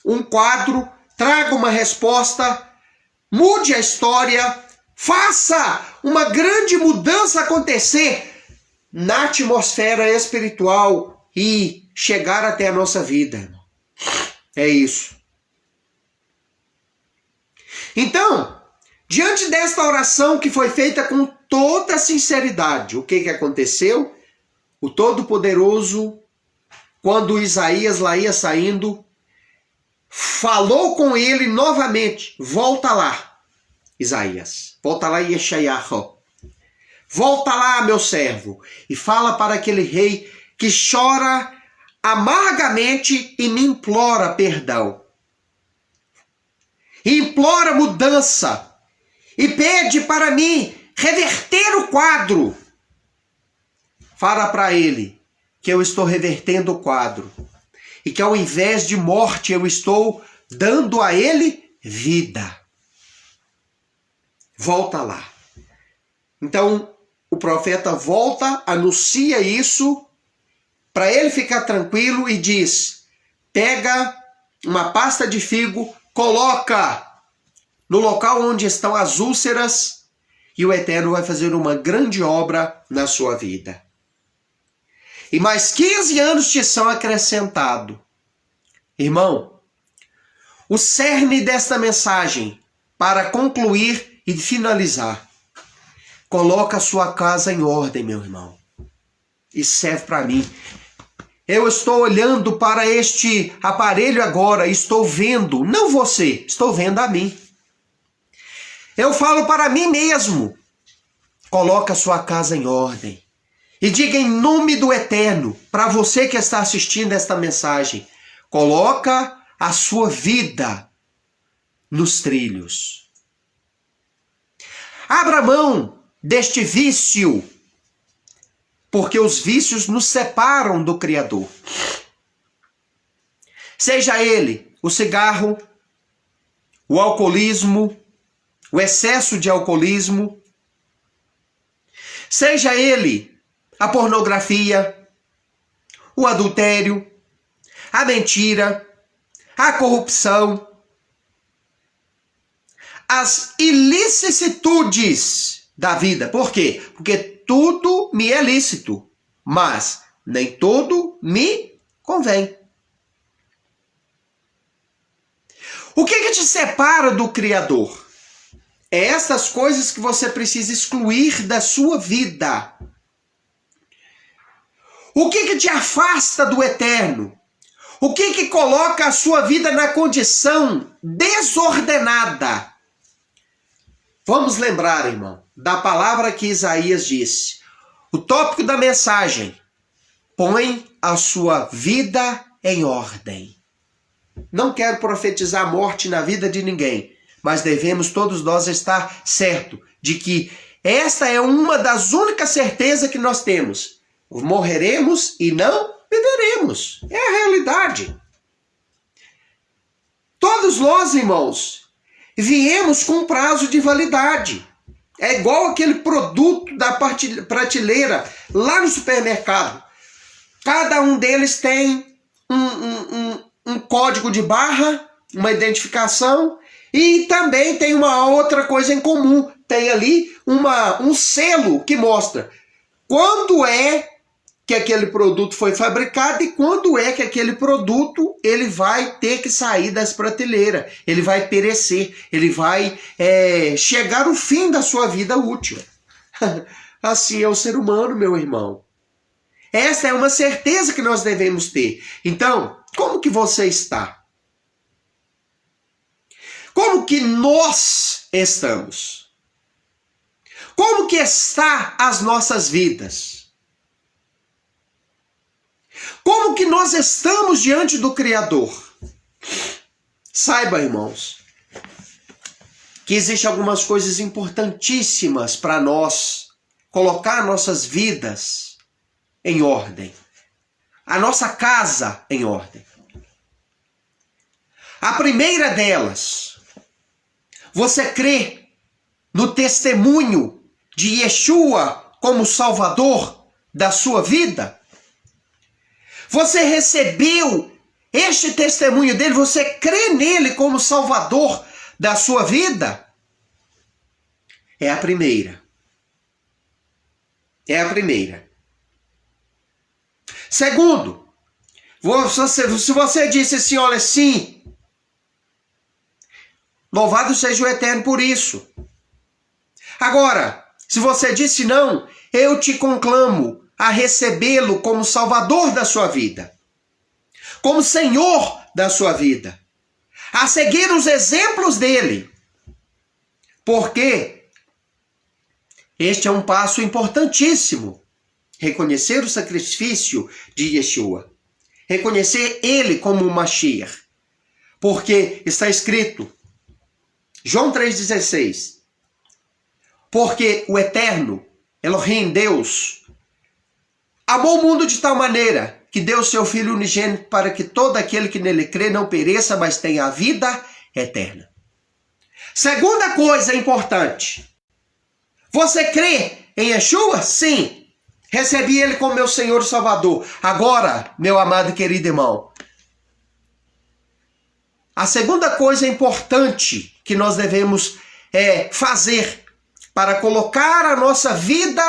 um quadro, traga uma resposta, mude a história, faça uma grande mudança acontecer na atmosfera espiritual e chegar até a nossa vida. É isso. Então, diante desta oração que foi feita com toda sinceridade, o que aconteceu? O Todo-Poderoso, quando Isaías lá ia saindo, falou com ele novamente. Volta lá, Isaías. Volta lá, Yeshayahu. Volta lá, meu servo. E fala para aquele rei que chora amargamente e me implora perdão. Implora mudança. E pede para mim reverter o quadro. Fala para ele que eu estou revertendo o quadro. E que ao invés de morte eu estou dando a ele vida. Volta lá. Então o profeta volta, anuncia isso para ele ficar tranquilo e diz: pega uma pasta de figo, coloca no local onde estão as úlceras e o Eterno vai fazer uma grande obra na sua vida. E mais 15 anos te são acrescentados. Irmão, o cerne desta mensagem, para concluir e finalizar, coloca a sua casa em ordem, meu irmão. E serve para mim. Eu estou olhando para este aparelho agora, estou vendo, não você, estou vendo a mim. Eu falo para mim mesmo, coloca a sua casa em ordem. E diga em nome do Eterno, para você que está assistindo esta mensagem, coloca a sua vida nos trilhos. Abra mão deste vício, porque os vícios nos separam do Criador. Seja ele o cigarro, o alcoolismo, o excesso de alcoolismo, seja ele a pornografia, o adultério, a mentira, a corrupção, as ilicitudes da vida. Por quê? Porque tudo me é lícito, mas nem tudo me convém. O que te separa do Criador? É essas coisas que você precisa excluir da sua vida. O que te afasta do Eterno? O que coloca a sua vida na condição desordenada? Vamos lembrar, irmão, da palavra que Isaías disse. O tópico da mensagem: põe a sua vida em ordem. Não quero profetizar morte na vida de ninguém, mas devemos todos nós estar certo de que esta é uma das únicas certezas que nós temos. Morreremos e não viveremos. É a realidade. Todos nós, irmãos, viemos com prazo de validade. É igual aquele produto da prateleira lá no supermercado. Cada um deles tem um código de barra, uma identificação, e também tem uma outra coisa em comum. Tem ali um selo que mostra quando é que aquele produto foi fabricado e quando é que aquele produto ele vai ter que sair das prateleiras, ele vai perecer, ele vai chegar ao fim da sua vida útil. Assim é o ser humano, meu irmão. Essa é uma certeza que nós devemos ter. Então, como que você está? Como que nós estamos? Como que está as nossas vidas? Como que nós estamos diante do Criador? Saiba, irmãos, que existem algumas coisas importantíssimas para nós colocar nossas vidas em ordem. A nossa casa em ordem. A primeira delas, você crê no testemunho de Yeshua como Salvador da sua vida? Você recebeu este testemunho dele? Você crê nele como Salvador da sua vida? É a primeira. É a primeira. Segundo, se você disse assim, olha, sim, louvado seja o Eterno por isso. Agora, se você disse não, eu te conclamo a recebê-lo como Salvador da sua vida, como Senhor da sua vida, a seguir os exemplos dele, porque este é um passo importantíssimo. Reconhecer o sacrifício de Yeshua. Reconhecer ele como o Mashiach. Porque está escrito, João 3,16, porque o Eterno, Elohim, Deus, amou o mundo de tal maneira que deu seu Filho unigênito para que todo aquele que nele crê não pereça, mas tenha a vida eterna. Segunda coisa importante. Você crê em Yeshua? Sim. Recebi ele como meu Senhor e Salvador. Agora, meu amado e querido irmão, a segunda coisa importante que nós devemos fazer para colocar a nossa vida,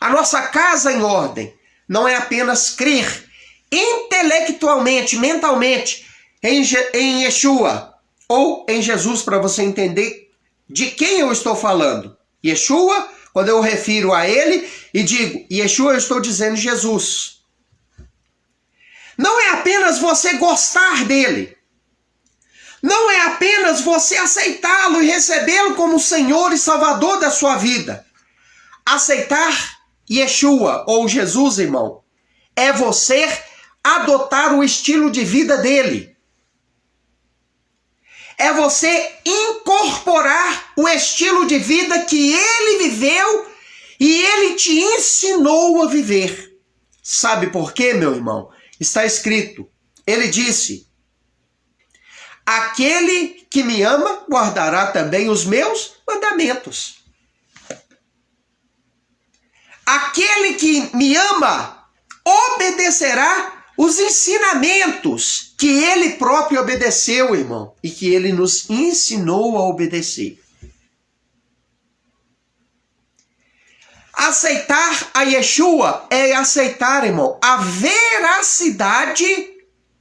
a nossa casa em ordem, não é apenas crer intelectualmente, mentalmente em Yeshua ou em Jesus, para você entender de quem eu estou falando. Yeshua, quando eu refiro a ele e digo Yeshua, eu estou dizendo Jesus. Não é apenas você gostar dele. Não é apenas você aceitá-lo e recebê-lo como Senhor e Salvador da sua vida. Aceitar Yeshua ou Jesus, irmão, é você adotar o estilo de vida dele. É você incorporar o estilo de vida que ele viveu e ele te ensinou a viver. Sabe por quê, meu irmão? Está escrito. Ele disse: aquele que me ama guardará também os meus mandamentos. Aquele que me ama obedecerá os ensinamentos que ele próprio obedeceu, irmão, e que ele nos ensinou a obedecer. Aceitar a Yeshua é aceitar, irmão, a veracidade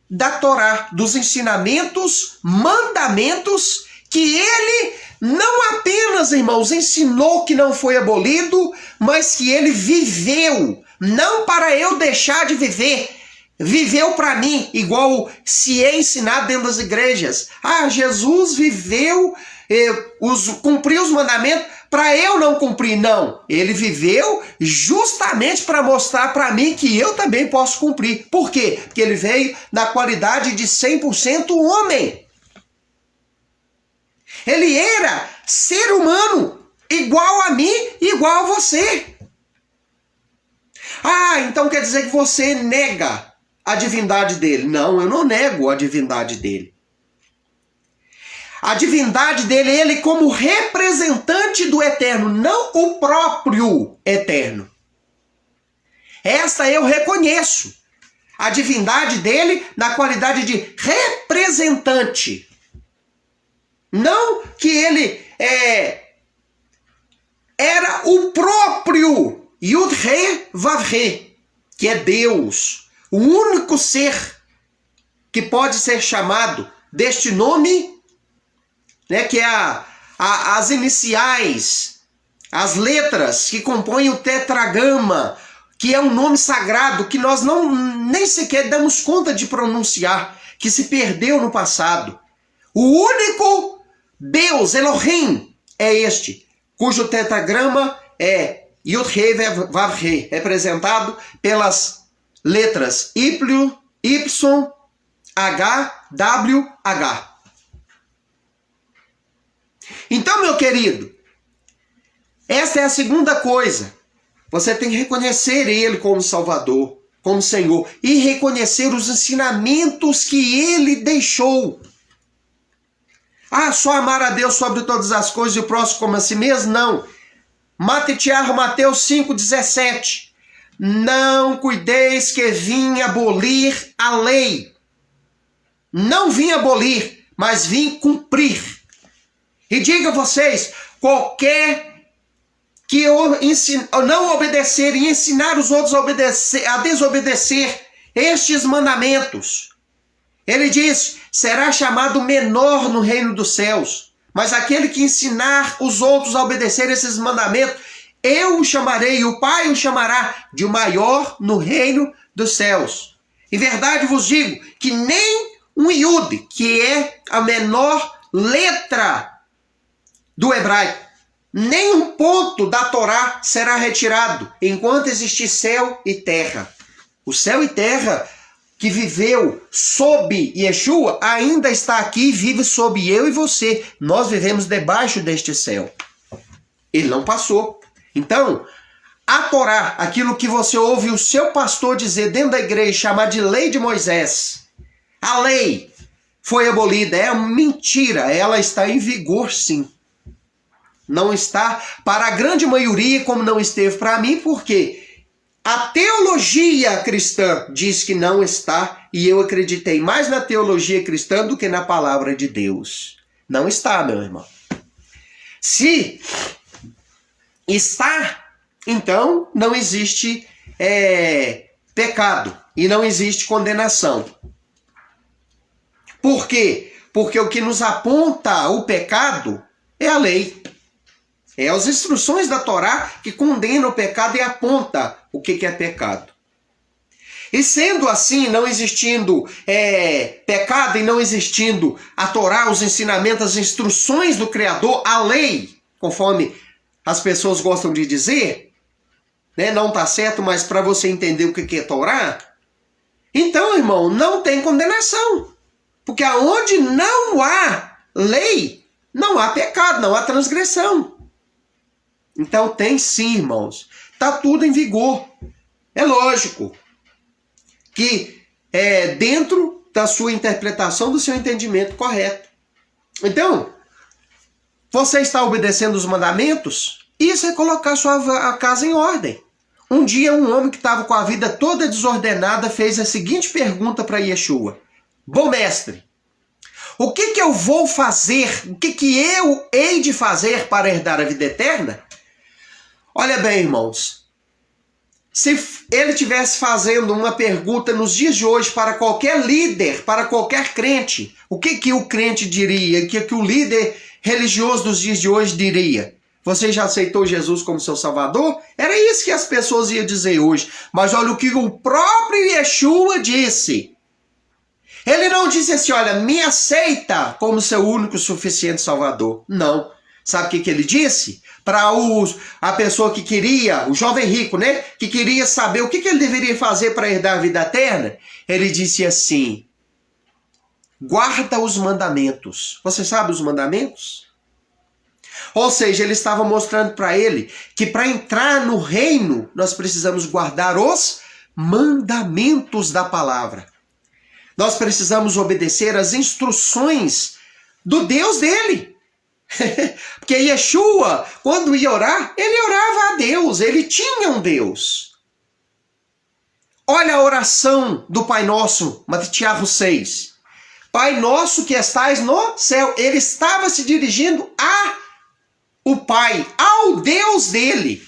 da Torá, dos ensinamentos, mandamentos que ele não apenas, irmãos, ensinou que não foi abolido, mas que ele viveu, não para eu deixar de viver, viveu para mim, igual se é ensinado dentro das igrejas. Ah, Jesus viveu, cumpriu os mandamentos para eu não cumprir. Não, ele viveu justamente para mostrar para mim que eu também posso cumprir. Por quê? Porque ele veio na qualidade de 100% homem. Ele era ser humano, igual a mim, igual a você. Ah, então quer dizer que você nega a divindade dele. Não, eu não nego a divindade dele. A divindade dele, ele como representante do Eterno, não o próprio Eterno. Esta eu reconheço. A divindade dele na qualidade de representante. Não que ele era o próprio Yud-He Vav-He. que é Deus, o único ser que pode ser chamado deste nome, né, que é as iniciais, as letras que compõem o tetragrama, que é um nome sagrado que nós nem sequer damos conta de pronunciar, que se perdeu no passado. O único Deus, Elohim, é este, cujo tetragrama é Yud-Heh Vav-Heh, representado pelas letras Y, H, W, H. Então, meu querido, esta é a segunda coisa. Você tem que reconhecer Ele como Salvador, como Senhor, e reconhecer os ensinamentos que Ele deixou. Só amar a Deus sobre todas as coisas e o próximo como a si mesmo? Não. Mateus 5,17. Não cuideis que vim abolir a lei. Não vim abolir, mas vim cumprir. E diga a vocês, qualquer que não obedecer e ensinar os outros a desobedecer estes mandamentos, ele diz, será chamado menor no reino dos céus. Mas aquele que ensinar os outros a obedecer esses mandamentos, eu o chamarei, e o Pai o chamará de maior no reino dos céus. Em verdade vos digo que nem um Yud, que é a menor letra do hebraico, nem um ponto da Torá será retirado enquanto existir céu e terra. O céu e terra que viveu sob Yeshua ainda está aqui e vive sob eu e você. Nós vivemos debaixo deste céu. Ele não passou. Então, a Torá, aquilo que você ouve o seu pastor dizer dentro da igreja, chamar de lei de Moisés, a lei foi abolida, é mentira, ela está em vigor sim. Não está para a grande maioria, como não esteve para mim, porque a teologia cristã diz que não está, e eu acreditei mais na teologia cristã do que na palavra de Deus. Não está, meu irmão. Se está, então não existe pecado e não existe condenação. Por quê? Porque o que nos aponta o pecado é a lei. É as instruções da Torá que condenam o pecado e aponta o que é pecado. E sendo assim, não existindo pecado e não existindo a Torá, os ensinamentos, as instruções do Criador, a lei, conforme as pessoas gostam de dizer, né, não está certo, mas para você entender o que é Torá, então, irmão, não tem condenação. Porque aonde não há lei, não há pecado, não há transgressão. Então tem sim, irmãos. Está tudo em vigor. É lógico que é dentro da sua interpretação, do seu entendimento correto. Então, você está obedecendo os mandamentos? Isso é colocar a casa em ordem. Um dia um homem que estava com a vida toda desordenada fez a seguinte pergunta para Yeshua. Bom mestre, o que eu vou fazer? O que eu hei de fazer para herdar a vida eterna? Olha bem, irmãos, se ele estivesse fazendo uma pergunta nos dias de hoje para qualquer líder, para qualquer crente, o que o crente diria? O que o líder religioso dos dias de hoje diria? Você já aceitou Jesus como seu Salvador? Era isso que as pessoas iam dizer hoje. Mas olha o que o próprio Yeshua disse. Ele não disse assim, olha, me aceita como seu único e suficiente Salvador. Não. Sabe o que ele disse? Para a pessoa que queria, o jovem rico, né? Que queria saber o que ele deveria fazer para herdar a vida eterna. Ele disse assim, guarda os mandamentos. Você sabe os mandamentos? Ou seja, ele estava mostrando para ele que para entrar no reino, nós precisamos guardar os mandamentos da palavra. Nós precisamos obedecer as instruções do Deus dele. Porque Yeshua, quando ia orar, ele orava a Deus, ele tinha um Deus. Olha a oração do Pai Nosso, Mateus 6. Pai Nosso que estais no céu. Ele estava se dirigindo ao Pai, ao Deus dele.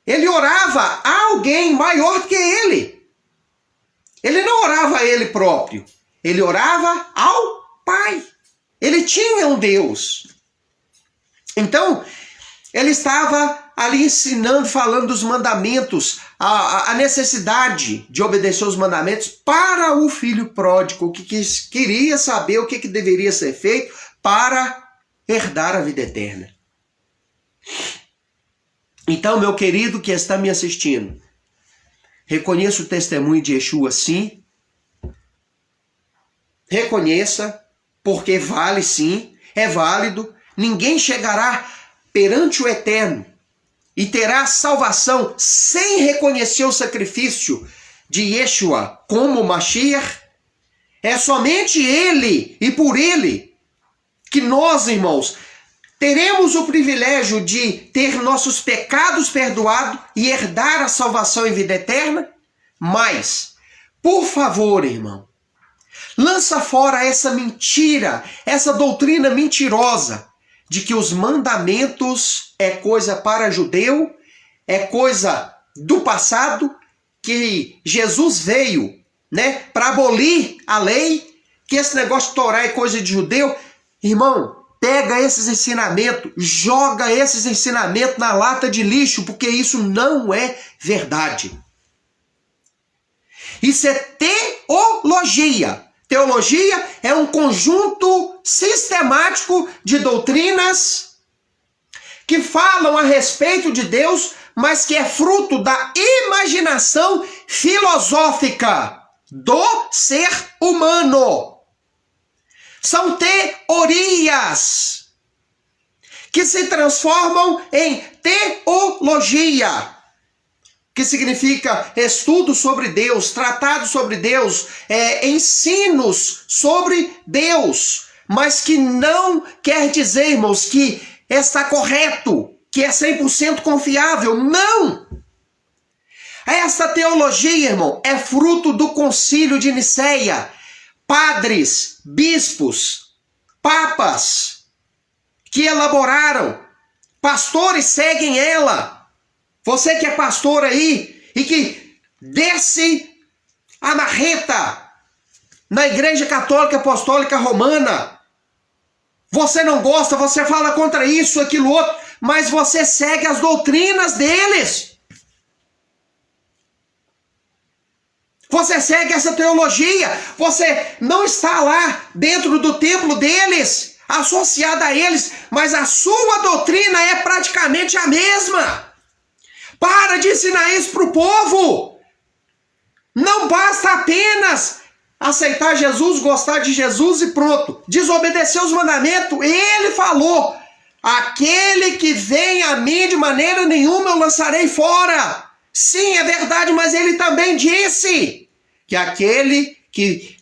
ele orava a alguém maior do que ele. Ele não orava a ele próprio. Ele orava ao Pai. Ele tinha um Deus. Então, ele estava ali ensinando, falando dos mandamentos, a necessidade de obedecer os mandamentos para o filho pródigo, que queria saber o que deveria ser feito para herdar a vida eterna. Então, meu querido que está me assistindo, reconheça o testemunho de Yeshua, sim. Reconheça, porque vale sim, é válido. Ninguém chegará perante o Eterno e terá salvação sem reconhecer o sacrifício de Yeshua como Mashiach. É somente Ele e por Ele que nós, irmãos, teremos o privilégio de ter nossos pecados perdoados e herdar a salvação em vida eterna. Mas, por favor, irmão, lança fora essa mentira, essa doutrina mentirosa de que os mandamentos é coisa para judeu, é coisa do passado, que Jesus veio, né, para abolir a lei, que esse negócio de Torá é coisa de judeu. Irmão, pega esses ensinamentos, joga esses ensinamentos na lata de lixo, porque isso não é verdade. Isso é teologia. Teologia é um conjunto sistemático de doutrinas que falam a respeito de Deus, mas que é fruto da imaginação filosófica do ser humano. São teorias que se transformam em teologia, que significa estudo sobre Deus, tratado sobre Deus, ensinos sobre Deus, mas que não quer dizer, irmãos, que está correto, que é 100% confiável. Não! Essa teologia, irmão, é fruto do concílio de Niceia. Padres, bispos, papas que elaboraram, pastores seguem ela. Você que é pastor aí e que desce a marreta na Igreja Católica Apostólica Romana, você não gosta, você fala contra isso, aquilo, outro, mas você segue as doutrinas deles. Você segue essa teologia, você não está lá dentro do templo deles, associado a eles, mas a sua doutrina é praticamente a mesma. Para de ensinar isso para o povo. Não basta apenas aceitar Jesus, gostar de Jesus e pronto. Desobedecer os mandamentos. Ele falou: aquele que vem a mim de maneira nenhuma eu lançarei fora. Sim, é verdade, mas ele também disse que aquele que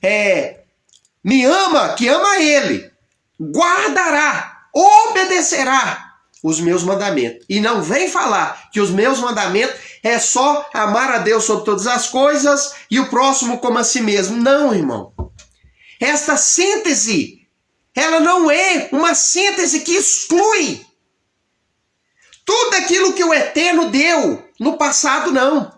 me ama, que ama ele, guardará, obedecerá os meus mandamentos. E não vem falar que os meus mandamentos é só amar a Deus sobre todas as coisas e o próximo como a si mesmo. Não, irmão. Esta síntese, ela não é uma síntese que exclui tudo aquilo que o Eterno deu no passado, não.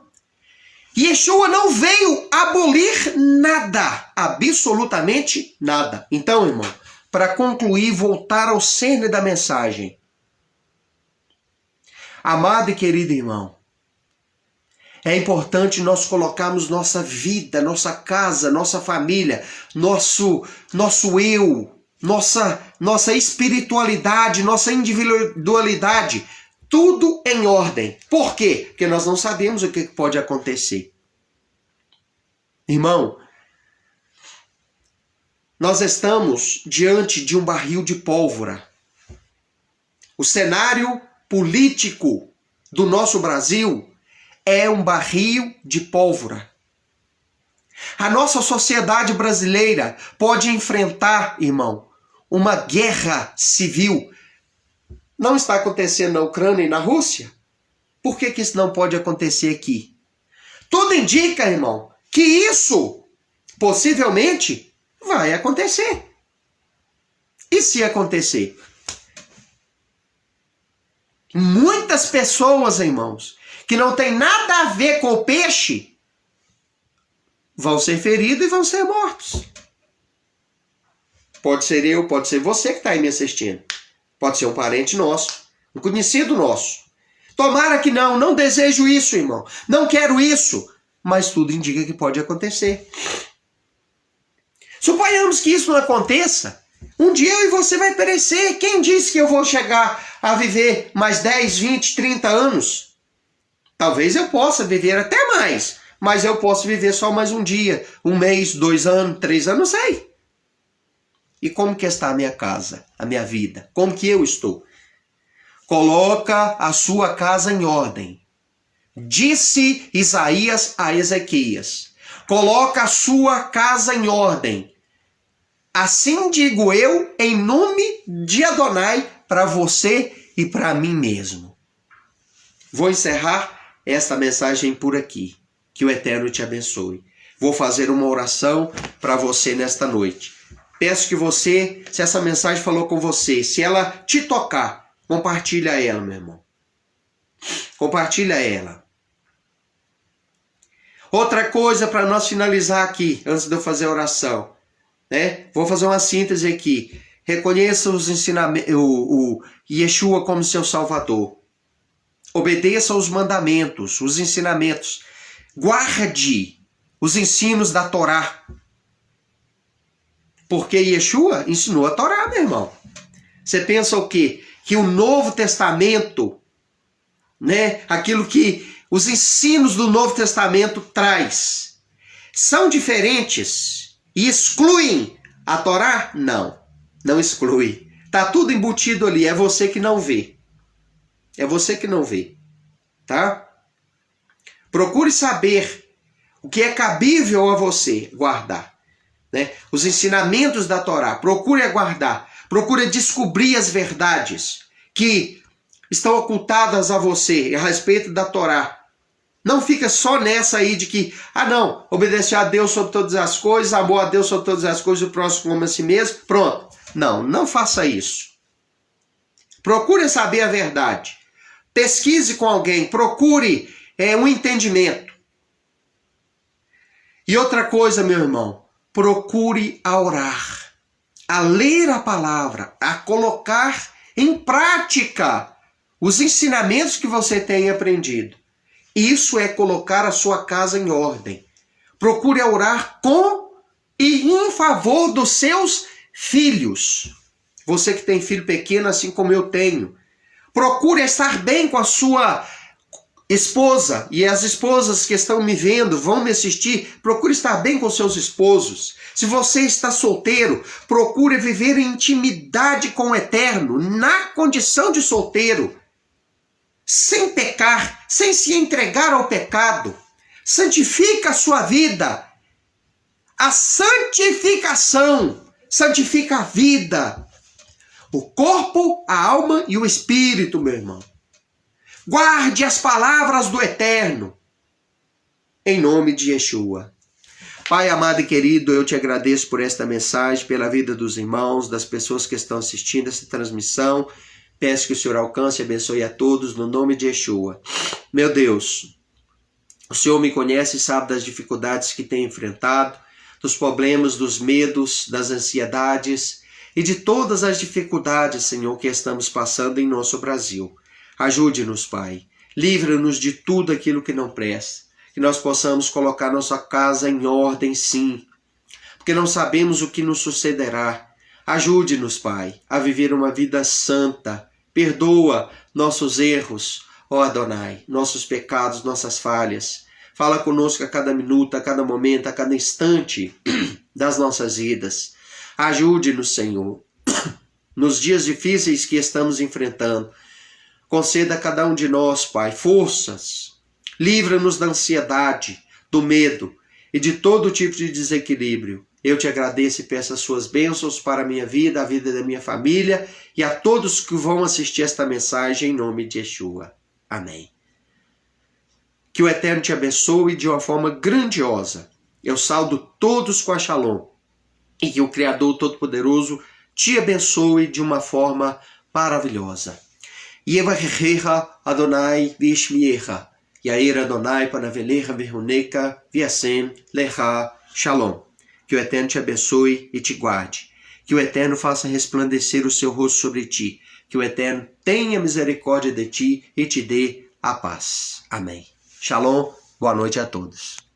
Yeshua não veio abolir nada, absolutamente nada. Então, irmão, para concluir, voltar ao cerne da mensagem. Amado e querido irmão, é importante nós colocarmos nossa vida, nossa casa, nossa família, nosso eu, nossa espiritualidade, nossa individualidade, tudo em ordem. Por quê? Porque nós não sabemos o que pode acontecer. Irmão, nós estamos diante de um barril de pólvora. O cenário político do nosso Brasil é um barril de pólvora. A nossa sociedade brasileira pode enfrentar, irmão, uma guerra civil. Não está acontecendo na Ucrânia e na Rússia? Por que isso não pode acontecer aqui? Tudo indica, irmão, que isso possivelmente vai acontecer. E se acontecer? Muitas pessoas, irmãos, que não tem nada a ver com o peixe, vão ser feridos e vão ser mortos. Pode ser eu, pode ser você que está aí me assistindo. Pode ser um parente nosso, um conhecido nosso. Tomara que não desejo isso, irmão. Não quero isso. Mas tudo indica que pode acontecer. Suponhamos que isso não aconteça. Um dia eu e você vai perecer. Quem disse que eu vou chegar a viver mais 10, 20, 30 anos? Talvez eu possa viver até mais. Mas eu posso viver só mais um dia, um mês, 2 anos, 3 anos, não sei. E como que está a minha casa, a minha vida? Como que eu estou? Coloca a sua casa em ordem. Disse Isaías a Ezequias. Coloca a sua casa em ordem. Assim digo eu, em nome de Adonai, para você e para mim mesmo. Vou encerrar esta mensagem por aqui. Que o Eterno te abençoe. Vou fazer uma oração para você nesta noite. Peço que você, se essa mensagem falou com você, se ela te tocar, compartilha ela, meu irmão. Compartilha ela. Outra coisa para nós finalizar aqui, antes de eu fazer a oração, né? Vou fazer uma síntese aqui. Reconheça os ensinamentos, o Yeshua como seu Salvador. Obedeça os mandamentos, os ensinamentos. Guarde os ensinos da Torá. Porque Yeshua ensinou a Torá, meu irmão. Você pensa o quê? Que o Novo Testamento, né, aquilo que os ensinos do Novo Testamento traz, são diferentes e excluem a Torá? Não, não exclui. Está tudo embutido ali, é você que não vê. É você que não vê, tá? Procure saber o que é cabível a você guardar. Né? Os ensinamentos da Torá, procure aguardar, procure descobrir as verdades que estão ocultadas a você a respeito da Torá. Não fica só nessa aí de que, não, obedecer a Deus sobre todas as coisas, amor a Deus sobre todas as coisas, o próximo como a si mesmo, pronto. Não faça isso. Procure saber a verdade. Pesquise com alguém, procure um entendimento. E outra coisa, meu irmão, procure a orar, a ler a palavra, a colocar em prática os ensinamentos que você tem aprendido. Isso é colocar a sua casa em ordem. Procure orar com e em favor dos seus filhos. Você que tem filho pequeno, assim como eu tenho. Procure estar bem com a sua esposa, e as esposas que estão me vendo, vão me assistir, procure estar bem com seus esposos. Se você está solteiro, procure viver em intimidade com o Eterno, na condição de solteiro, sem pecar, sem se entregar ao pecado. Santifica a sua vida. A santificação santifica a vida, o corpo, a alma e o espírito, meu irmão. Guarde as palavras do Eterno, em nome de Yeshua. Pai amado e querido, eu te agradeço por esta mensagem, pela vida dos irmãos, das pessoas que estão assistindo essa transmissão. Peço que o Senhor alcance e abençoe a todos, no nome de Yeshua. Meu Deus, o Senhor me conhece e sabe das dificuldades que tenho enfrentado, dos problemas, dos medos, das ansiedades e de todas as dificuldades, Senhor, que estamos passando em nosso Brasil. Ajude-nos, Pai. Livra-nos de tudo aquilo que não presta. Que nós possamos colocar nossa casa em ordem, sim. Porque não sabemos o que nos sucederá. Ajude-nos, Pai, a viver uma vida santa. Perdoa nossos erros, ó Adonai, nossos pecados, nossas falhas. Fala conosco a cada minuto, a cada momento, a cada instante das nossas vidas. Ajude-nos, Senhor, nos dias difíceis que estamos enfrentando. Conceda a cada um de nós, Pai, forças. Livra-nos da ansiedade, do medo e de todo tipo de desequilíbrio. Eu te agradeço e peço as suas bênçãos para a minha vida, a vida da minha família e a todos que vão assistir esta mensagem em nome de Yeshua. Amém. Que o Eterno te abençoe de uma forma grandiosa. Eu saldo todos com a Shalom. E que o Criador Todo-Poderoso te abençoe de uma forma maravilhosa. Yevarechecha Adonai vishmiecha. Yair Adonai Panavelecha Veruneka Viasem Lecha Shalom. Que o Eterno te abençoe e te guarde. Que o Eterno faça resplandecer o seu rosto sobre ti. Que o Eterno tenha misericórdia de ti e te dê a paz. Amém. Shalom. Boa noite a todos.